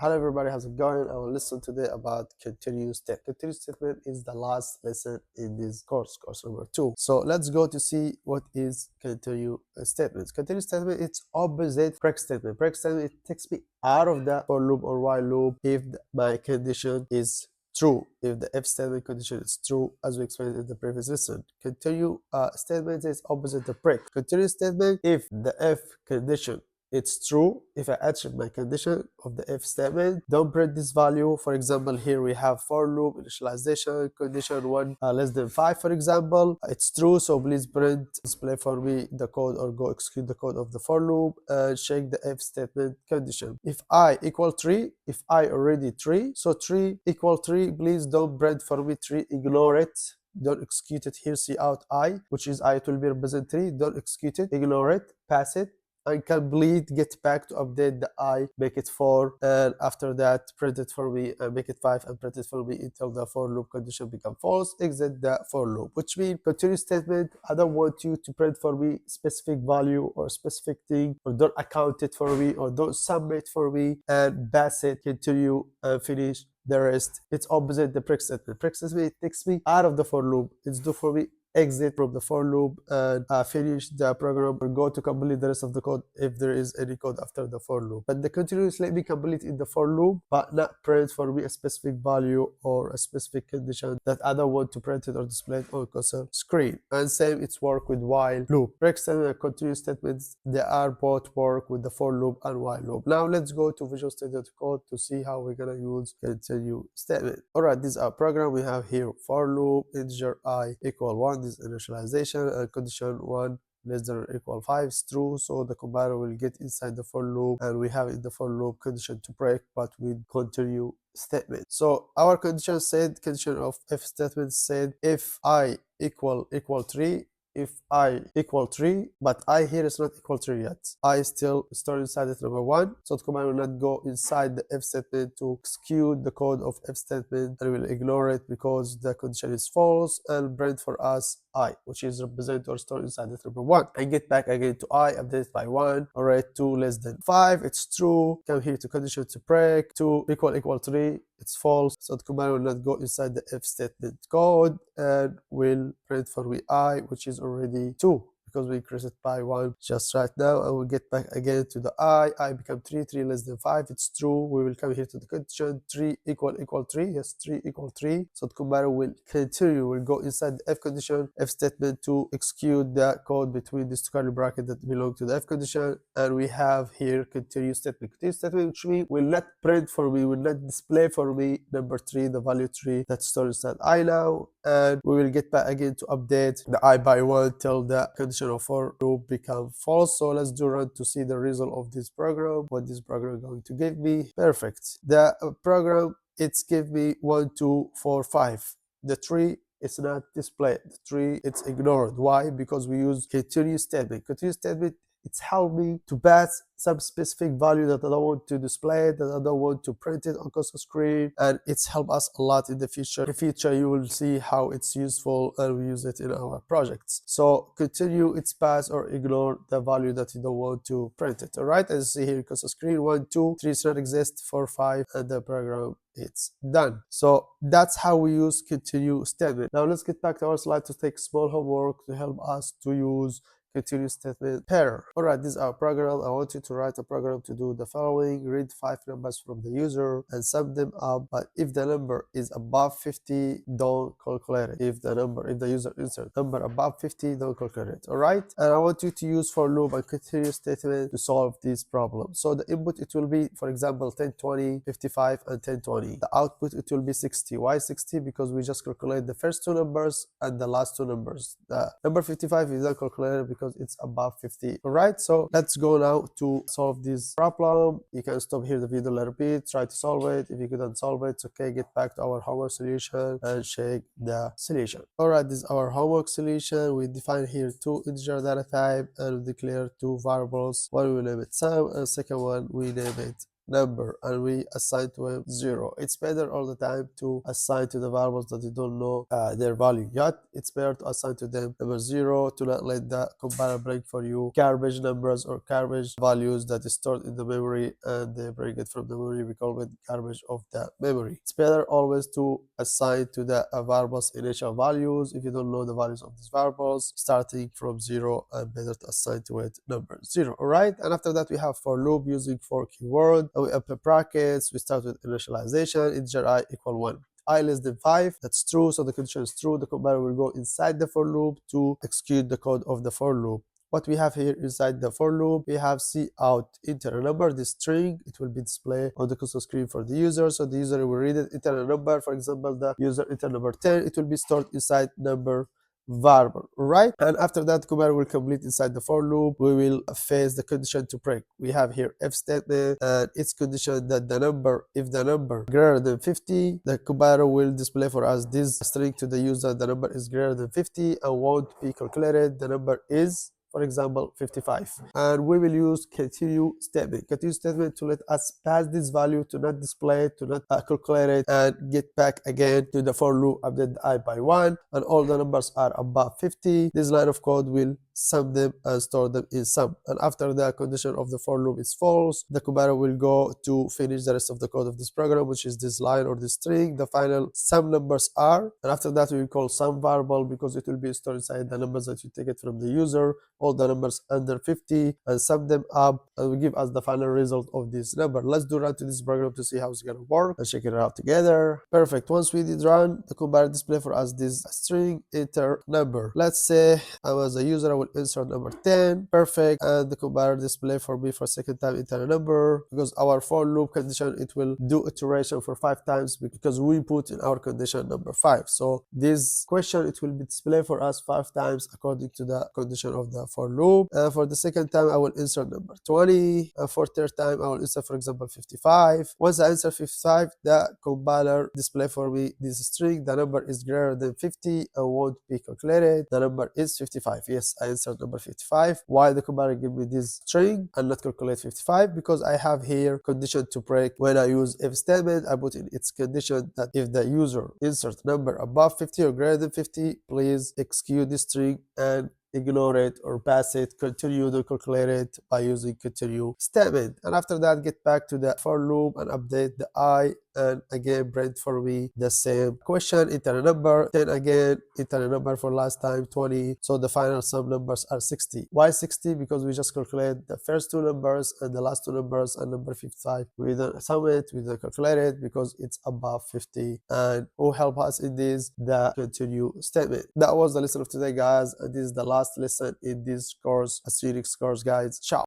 Hello everybody, how's it going? I will listen today about continuous statement. Continuous statement is the last lesson in this course number 2. So let's go to see what is continuous statement. Continuous statement, it's opposite break statement. Break statement, it takes me out of the for loop or while loop if my condition is true, if the if statement condition is true, as we explained in the previous lesson. Continue statement is opposite the break. Continuous statement, if the if condition it's true, if I achieve my condition of the if statement, don't print this value. For example, here we have for loop initialization condition 1 less than 5, for example. It's true, so please print display for me the code or go execute the code of the for loop and check the if statement condition. If I equal 3, if I already 3, so 3 equal 3, please don't print for me 3, ignore it. Don't execute it here, see out I, which is I, it will be represent 3. Don't execute it, ignore it, pass it, and complete get back to update the I, make it 4, and after that print it for me and make it 5 and print it for me until the for loop condition become false. Exit the for loop, which means continuous statement, I don't want you to print for me specific value or specific thing, or don't account it for me, or don't submit for me, and pass it, continue and finish the rest. It's opposite the break statement. Break statement, it takes me out of the for loop. It's do for me exit from the for loop and finish the program or go to complete the rest of the code if there is any code after the for loop. But the continuous let me complete in the for loop, but not print for me a specific value or a specific condition that I don't want to print it or display it on cursor screen. And same, it's work with while loop. Break statement and continuous statements, they are both work with the for loop and while loop. Now let's go to Visual Studio Code to see how we're gonna use continue statement. Alright, this is our program. We have here for loop integer I equal 1. This initialization and condition 1 less than or equal 5 is true, so the compiler will get inside the for loop, and we have in the for loop condition to break but with continue statement. So our condition said, condition of if statement said if I equal 3, if I equal 3, but I here is not equal 3 yet. I still store inside it number 1, so the command will not go inside the if statement to execute the code of if statement, and will ignore it because the condition is false and print for us I, which is represent or stored inside it number 1. I get back again to I, update it by 1. Alright, 2 less than 5, it's true. Come here to condition to break. 2 equal 3, it's false, so the command will not go inside the if statement code and will print for me I, which is already 2 because we increase it by 1 just right now. And we'll get back again to the I become 3 less than 5, it's true. We will come here to the condition 3 equal 3, yes, 3 equal 3, so the compiler will continue, will go inside the if condition, if statement to execute the code between these two curly brackets that belong to the if condition. And we have here continue statement, which means will not print for me, will not display for me number 3, the value 3 that's stored inside I now. And we will get back again to update the I by 1 till the condition of for loop become false. So let's do run to see the result of this program, what this program is going to give me. Perfect. The program, it's give me 1 2 4 5. The 3 it's not displayed, the 3 it's ignored. Why? Because we use continuous statement. Continuous statement, it's helped me to pass some specific value that I don't want to display, that I don't want to print it on cursor screen, and it's helped us a lot in the future. In the future, you will see how it's useful and we use it in our projects. So continue, it's pass or ignore the value that you don't want to print it. Alright, as you see here, cursor screen 1 2 3 does not exist, 4 5, and the program it's done. So that's how we use continue statement. Now let's get back to our slide to take small homework to help us to use continuous statement pair. Alright, this is our program. I want you to write a program to do the following: read 5 numbers from the user and sum them up, but if the number is above 50, don't calculate it. If the user insert number above 50, don't calculate it. Alright, and I want you to use for loop and continuous statement to solve this problem. So the input, it will be, for example, 1020, 55, and 1020. The output, it will be 60. Why 60? Because we just calculate the first 2 numbers and the last 2 numbers. The number 55 is not calculated because it's above 50. Alright, so let's go now to solve this problem. You can stop here the video, let repeat, try to solve it. If you couldn't solve it, it's okay, get back to our homework solution and check the solution. Alright, this is our homework solution. We define here 2 integer data type and we declare 2 variables. One we name it sum and second one we name it number and we assign to him 0. It's better all the time to assign to the variables that you don't know their value yet. It's better to assign to them number 0 to not let the compiler bring for you garbage numbers or garbage values that is stored in the memory and they bring it from the memory. We call it garbage of the memory. It's better always to assign to the variables initial values if you don't know the values of these variables, starting from 0, and better to assign to it number 0. All right, and after that we have for loop using for keyword, and we open brackets. We start with initialization, integer I equal 1. I less than 5, that's true, so the condition is true. The compiler will go inside the for loop to execute the code of the for loop. What we have here inside the for loop, we have cout enter a number, this string. It will be displayed on the console screen for the user, so the user will read it, enter a number. For example, the user enter number 10, it will be stored inside number variable, right? And after that, compiler will complete inside the for loop. We will face the condition to break. We have here if statement, and its condition that the number, if the number greater than 50, the compiler will display for us this string to the user. The number is greater than 50 and won't be calculated. The number is, for example, 55, and we will use continue statement to let us pass this value, to not display it, to not calculate it, and get back again to the for loop, update the I by 1, and all the numbers are above 50. This line of code will sum them and store them in sum, and after the condition of the for loop is false, the compiler will go to finish the rest of the code of this program, which is this line or this string. The final sum numbers are, and after that we will call sum variable because it will be stored inside the numbers that you take it from the user, all the numbers under 50, and sum them up, and will give us the final result of this number. Let's do run to this program to see how it's gonna work and check it out together. Perfect. Once we did run, the compiler display for us this string enter number. Let's say I was a user, I will insert number 10. Perfect. And the compiler display for me for second time enter a number, because our for loop condition, it will do iteration for 5 times because we put in our condition number 5. So this question, it will be displayed for us 5 times according to the condition of the for loop. For the second time I will insert number 20, and for third time I will insert, for example, 55. Once I insert 55, the compiler display for me this string. The number is greater than 50 and won't be calculated. The number is 55. Yes, I insert number 55. Why the compiler give me this string and not calculate 55? Because I have here condition to break. When I use if statement, I put in its condition that if the user insert number above 50 or greater than 50, please execute this string and ignore it or pass it, continue to calculate it by using continue statement. And after that, get back to the for loop and update the I, and again print for me the same question, enter a number, then again enter a number for last time 20. So the final sum numbers are 60. Why 60? Because we just calculate the first 2 numbers and the last 2 numbers, and number 55 we don't sum it, we don't calculate it because it's above 50. And who help us in this? The continue statement. That was the lesson of today, guys, and this is the last lesson in this course, a Unix course, guys. Ciao.